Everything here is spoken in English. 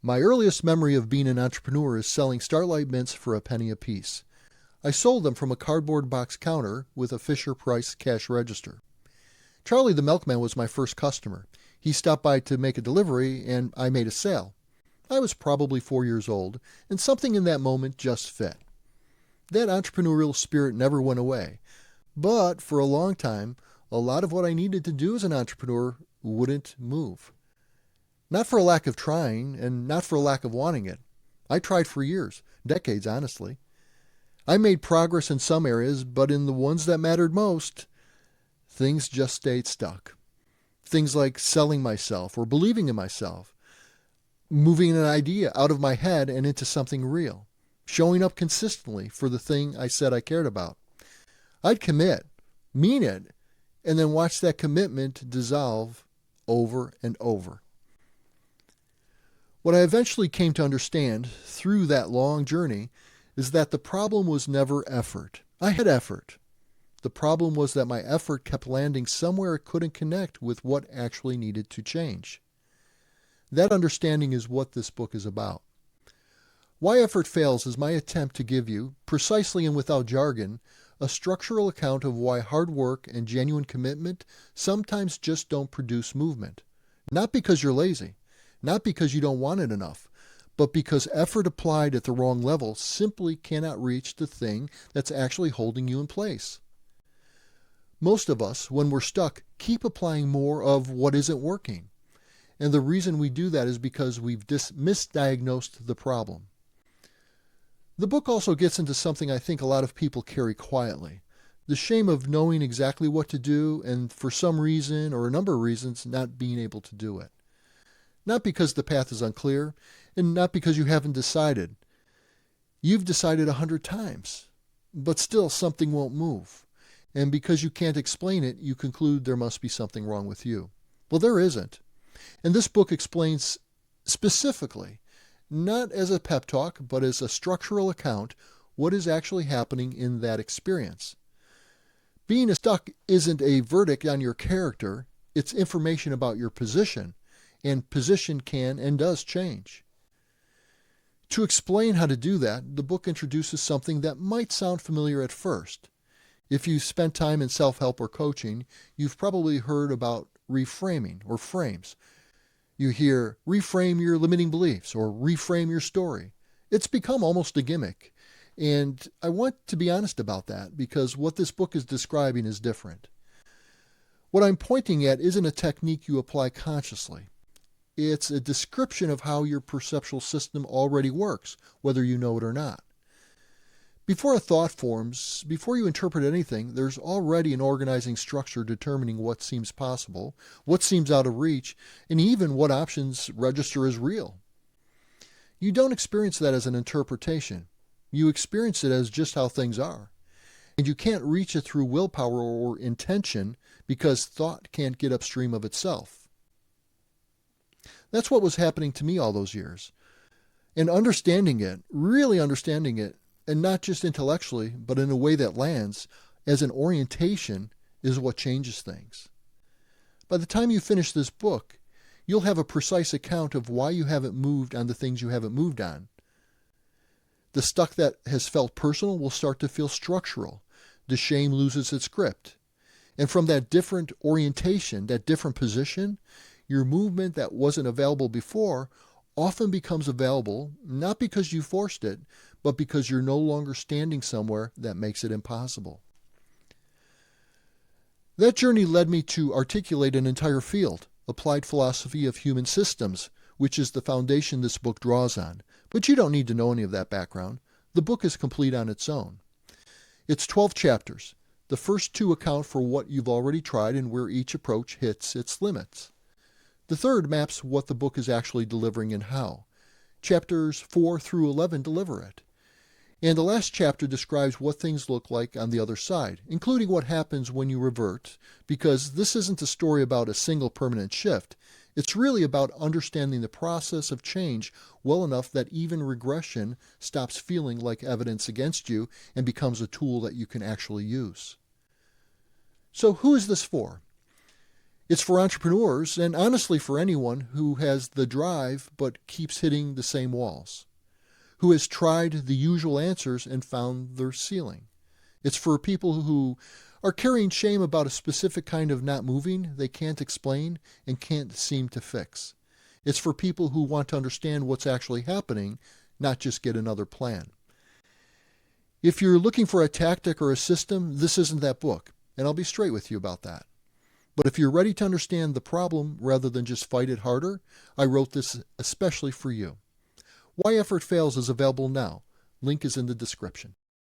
My earliest memory of being an entrepreneur is selling Starlight Mints for a penny apiece. I sold them from a cardboard box counter with a Fisher-Price cash register. Charlie the milkman was my first customer. He stopped by to make a delivery, and I made a sale. I was probably 4 years old, and something in that moment just fit. That entrepreneurial spirit never went away. But for a long time, a lot of what I needed to do as an entrepreneur wouldn't move. Not for a lack of trying, and not for a lack of wanting it. I tried for years, decades honestly. I made progress in some areas, but in the ones that mattered most, things just stayed stuck. Things like selling myself or believing in myself, moving an idea out of my head and into something real, showing up consistently for the thing I said I cared about. I'd commit, mean it, and then watch that commitment dissolve over and over. What I eventually came to understand through that long journey is that the problem was never effort. I had effort. The problem was that my effort kept landing somewhere it couldn't connect with what actually needed to change. That understanding is what this book is about. Why Effort Fails is my attempt to give you, precisely and without jargon, a structural account of why hard work and genuine commitment sometimes just don't produce movement. Not because you're lazy, not because you don't want it enough, but because effort applied at the wrong level simply cannot reach the thing that's actually holding you in place. Most of us, when we're stuck, keep applying more of what isn't working. And the reason we do that is because we've misdiagnosed the problem. The book also gets into something I think a lot of people carry quietly. The shame of knowing exactly what to do and for some reason or a number of reasons not being able to do it. Not because the path is unclear and not because you haven't decided. You've decided 100 times, but still something won't move. And because you can't explain it, you conclude there must be something wrong with you. Well, there isn't. And this book explains specifically, not as a pep talk, but as a structural account, what is actually happening in that experience. Being stuck isn't a verdict on your character, it's information about your position, and position can and does change. To explain how to do that, the book introduces something that might sound familiar at first. If you've spent time in self-help or coaching, you've probably heard about reframing or frames. You hear, reframe your limiting beliefs or reframe your story. It's become almost a gimmick. And I want to be honest about that because what this book is describing is different. What I'm pointing at isn't a technique you apply consciously. It's a description of how your perceptual system already works, whether you know it or not. Before a thought forms, before you interpret anything, there's already an organizing structure determining what seems possible, what seems out of reach, and even what options register as real. You don't experience that as an interpretation. You experience it as just how things are. And you can't reach it through willpower or intention because thought can't get upstream of itself. That's what was happening to me all those years. And understanding it, really understanding it, and not just intellectually, but in a way that lands as an orientation is what changes things. By the time you finish this book, you'll have a precise account of why you haven't moved on the things you haven't moved on. The stuck that has felt personal will start to feel structural. The shame loses its grip. And from that different orientation, that different position, your movement that wasn't available before often becomes available, not because you forced it, but because you're no longer standing somewhere that makes it impossible. That journey led me to articulate an entire field, applied philosophy of human systems, which is the foundation this book draws on. But you don't need to know any of that background. The book is complete on its own. It's 12 chapters. The first 2 account for what you've already tried and where each approach hits its limits. The third maps what the book is actually delivering and how. Chapters 4 through 11 deliver it. And the last chapter describes what things look like on the other side, including what happens when you revert, because this isn't a story about a single permanent shift. It's really about understanding the process of change well enough that even regression stops feeling like evidence against you and becomes a tool that you can actually use. So who is this for? It's for entrepreneurs and honestly for anyone who has the drive but keeps hitting the same walls, who has tried the usual answers and found their ceiling. It's for people who are carrying shame about a specific kind of not moving they can't explain and can't seem to fix. It's for people who want to understand what's actually happening, not just get another plan. If you're looking for a tactic or a system, this isn't that book, and I'll be straight with you about that. But if you're ready to understand the problem rather than just fight it harder, I wrote this especially for you. Why Effort Fails is available now. Link is in the description.